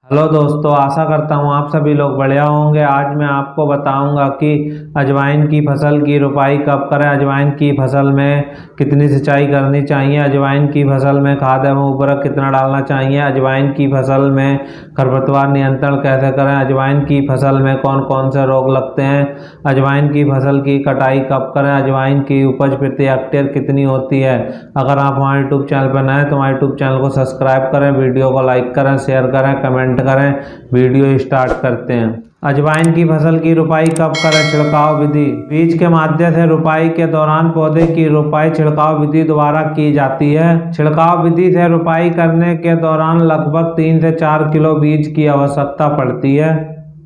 Hello दोस्तों, आशा करता हूँ आप सभी लोग बढ़िया होंगे। आज मैं आपको बताऊंगा कि अजवाइन की फसल की रुपाई कब करें, अजवाइन की फसल में कितनी सिंचाई करनी चाहिए, अजवाइन की फसल में खाद एवं उर्वरक कितना डालना चाहिए, अजवाइन की फसल में खरपतवार नियंत्रण कैसे करें, अजवाइन की फसल में कौन कौन से रोग लगते हैं, अजवाइन की फसल की कटाई कब करें, अजवाइन की उपज प्रति हेक्टेयर कितनी होती है। अगर आप हमारे यूट्यूब चैनल पर नए हैं तो हमारे यूट्यूब चैनल को सब्सक्राइब करें, वीडियो को लाइक करें, शेयर करें, कमेंट करें। वीडियो स्टार्ट करते हैं। अजवाइन की फसल की रुपाई कब करें। छिड़काव विधि। बीज के माध्यम से रुपाई के दौरान पौधे की रुपाई छिड़काव विधि द्वारा की जाती है। छिड़काव विधि से रुपाई करने के दौरान लगभग 3 से 4 किलो बीज की आवश्यकता पड़ती है।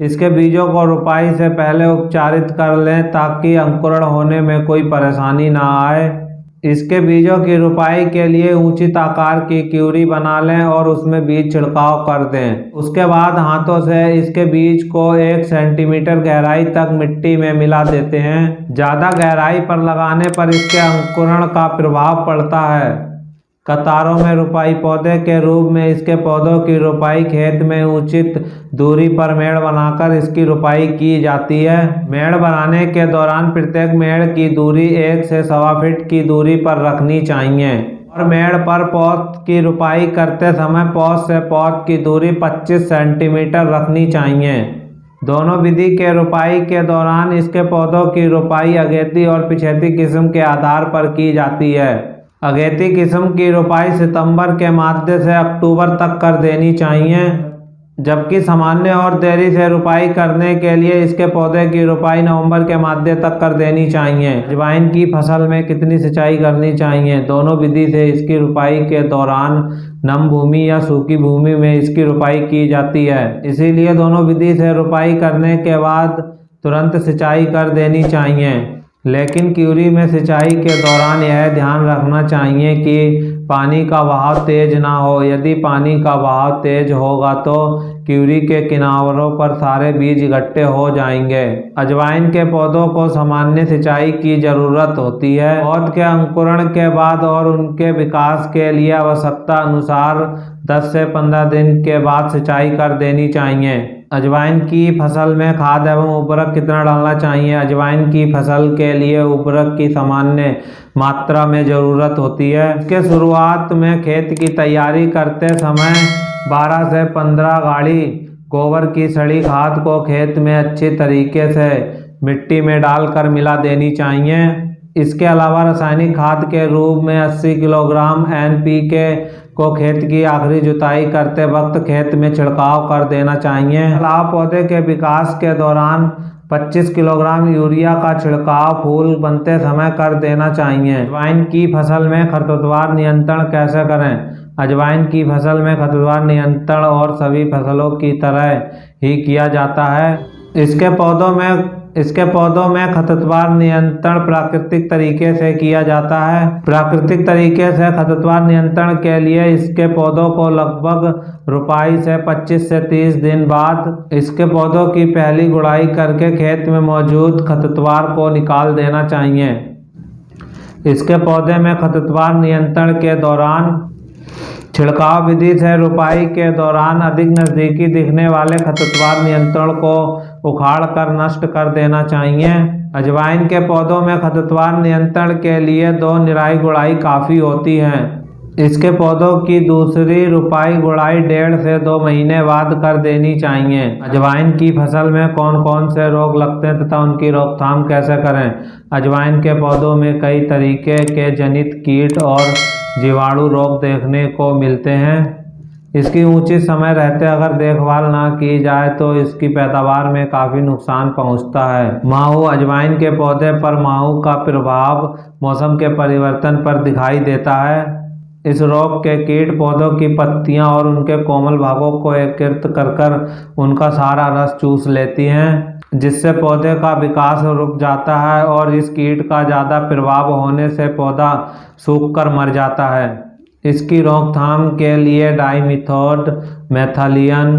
इसके बीजों को रुपाई से पहले उपचारित कर लें ताकि अंकुरण होने में कोई परेशानी ना आए। इसके बीजों की रुपाई के लिए उचित आकार की क्यूरी बना लें और उसमें बीज छिड़काव कर दें। उसके बाद हाथों से इसके बीज को 1 सेंटीमीटर गहराई तक मिट्टी में मिला देते हैं। ज़्यादा गहराई पर लगाने पर इसके अंकुरण का प्रभाव पड़ता है। कतारों में रुपाई। पौधे के रूप में इसके पौधों की रुपाई खेत में उचित दूरी पर मेड़ बनाकर इसकी रुपाई की जाती है। मेड़ बनाने के दौरान प्रत्येक मेड़ की दूरी 1 से 1.25 फीट की दूरी पर रखनी चाहिए और मेड़ पर पौध की रुपाई करते समय पौध से पौध की दूरी 25 सेंटीमीटर रखनी चाहिए। दोनों विधि के रुपाई के दौरान इसके पौधों की रुपाई अगेती और पिछेती किस्म के आधार पर की जाती है। अगेती किस्म की रुपाई सितंबर के मध्य से अक्टूबर तक कर देनी चाहिए, जबकि सामान्य और देरी से रुपाई करने के लिए इसके पौधे की रुपाई नवंबर के मध्य तक कर देनी चाहिए। अजवाइन की फसल में कितनी सिंचाई करनी चाहिए। दोनों विधि से इसकी रुपाई के दौरान नम भूमि या सूखी भूमि में इसकी रुपाई की जाती है, इसीलिए दोनों विधि से रुपाई करने के बाद तुरंत सिंचाई कर देनी चाहिए। लेकिन क्यूरी में सिंचाई के दौरान यह ध्यान रखना चाहिए कि पानी का बहाव तेज ना हो। यदि पानी का बहाव तेज होगा तो क्यूरी के किनारों पर सारे बीज इकट्ठे हो जाएंगे। अजवाइन के पौधों को सामान्य सिंचाई की जरूरत होती है। पौध के अंकुरण के बाद और उनके विकास के लिए आवश्यकता अनुसार 10 से 15 दिन के बाद सिंचाई कर देनी चाहिए। अजवाइन की फसल में खाद एवं उर्वरक कितना डालना चाहिए। अजवाइन की फसल के लिए उर्वरक की सामान्य मात्रा में ज़रूरत होती है। इसके शुरुआत में खेत की तैयारी करते समय 12 से 15 गाड़ी गोबर की सड़ी खाद को खेत में अच्छी तरीके से मिट्टी में डालकर मिला देनी चाहिए। इसके अलावा रासायनिक खाद के रूप में 80 किलोग्राम NPK को खेत की आखिरी जुताई करते वक्त खेत में छिड़काव कर देना चाहिए। अलावा पौधे के विकास के दौरान 25 किलोग्राम यूरिया का छिड़काव फूल बनते समय कर देना चाहिए। अजवाइन की फसल में खरपतवार नियंत्रण कैसे करें। अजवाइन की फसल में खरपतवार नियंत्रण और सभी फसलों की तरह ही किया जाता है। इसके पौधों में खरपतवार नियंत्रण प्राकृतिक तरीके से किया जाता है। प्राकृतिक तरीके से खरपतवार नियंत्रण के लिए इसके पौधों को लगभग रुपाई से 25 से 30 दिन बाद इसके पौधों की पहली गुड़ाई करके खेत में मौजूद खरपतवार को निकाल देना चाहिए। इसके पौधे में खरपतवार नियंत्रण के दौरान छिड़काव विधि से रुपाई के दौरान अधिक नज़दीकी दिखने वाले खरपतवार नियंत्रण को उखाड़ कर नष्ट कर देना चाहिए। अजवाइन के पौधों में खरपतवार नियंत्रण के लिए 2 निराई गुड़ाई काफ़ी होती है। इसके पौधों की दूसरी रुपाई गुड़ाई 1.5 से 2 महीने बाद कर देनी चाहिए। अजवाइन की फसल में कौन कौन से रोग लगते हैं तथा उनकी रोकथाम कैसे करें। अजवाइन के पौधों में कई तरीके के जनित कीट और जीवाणु रोग देखने को मिलते हैं। इसकी उचित समय रहते अगर देखभाल ना की जाए तो इसकी पैदावार में काफ़ी नुकसान पहुंचता है। माहू। अजवाइन के पौधे पर माहू का प्रभाव मौसम के परिवर्तन पर दिखाई देता है। इस रोग के कीट पौधों की पत्तियां और उनके कोमल भागों को एकत्रित कर उनका सारा रस चूस लेती हैं, जिससे पौधे का विकास रुक जाता है और इस कीट का ज़्यादा प्रभाव होने से पौधा सूखकर मर जाता है। इसकी रोकथाम के लिए डाइमिथोएट, मेथालियन,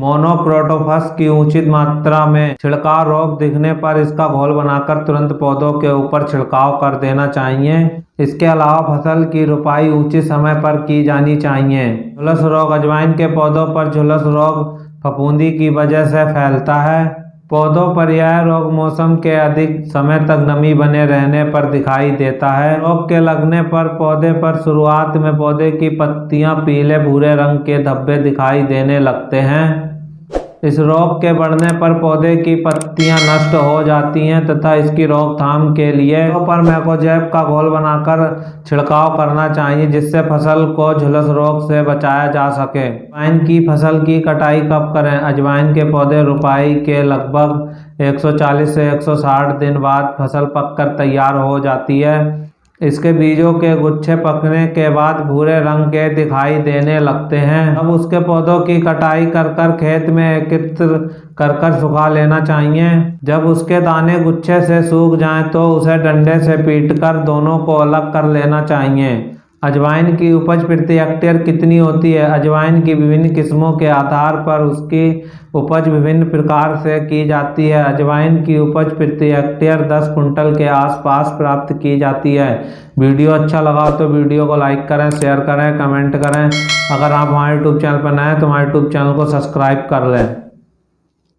मोनोक्रोटोफास की उचित मात्रा में छिड़काव। रोग दिखने पर इसका घोल बनाकर तुरंत पौधों के ऊपर छिड़काव कर देना चाहिए। इसके अलावा फसल की रुपाई उचित समय पर की जानी चाहिए। झुलस रोग। अजवाइन के पौधों पर झुलस रोग फफूंदी की वजह से फैलता है। पौधों पर यह रोग मौसम के अधिक समय तक नमी बने रहने पर दिखाई देता है। रोग के लगने पर पौधे पर शुरुआत में पौधे की पत्तियां पीले भूरे रंग के धब्बे दिखाई देने लगते हैं। इस रोग के बढ़ने पर पौधे की पत्तियां नष्ट हो जाती हैं तथा इसकी रोकथाम के लिए पर मैकोजेब का घोल बनाकर छिड़काव करना चाहिए, जिससे फसल को झुलस रोग से बचाया जा सके। अजवाइन की फसल की कटाई कब करें? अजवाइन के पौधे रुपाई के लगभग 140 से 160 दिन बाद फसल पककर तैयार हो जाती है। इसके बीजों के गुच्छे पकने के बाद भूरे रंग के दिखाई देने लगते हैं। अब उसके पौधों की कटाई कर खेत में एकत्र कर सुखा लेना चाहिए। जब उसके दाने गुच्छे से सूख जाएं तो उसे डंडे से पीटकर दोनों को अलग कर लेना चाहिए। अजवाइन की उपज प्रति हेक्टेयर कितनी होती है? अजवाइन की विभिन्न किस्मों के आधार पर उसकी उपज विभिन्न प्रकार से की जाती है। अजवाइन की उपज प्रति हेक्टेयर 10 कुंटल के आसपास प्राप्त की जाती है। वीडियो अच्छा लगा तो वीडियो को लाइक करें, शेयर करें, कमेंट करें। अगर आप हमारे यूट्यूब चैनल पर नए हैं तो हमारे यूट्यूब चैनल को सब्सक्राइब कर लें।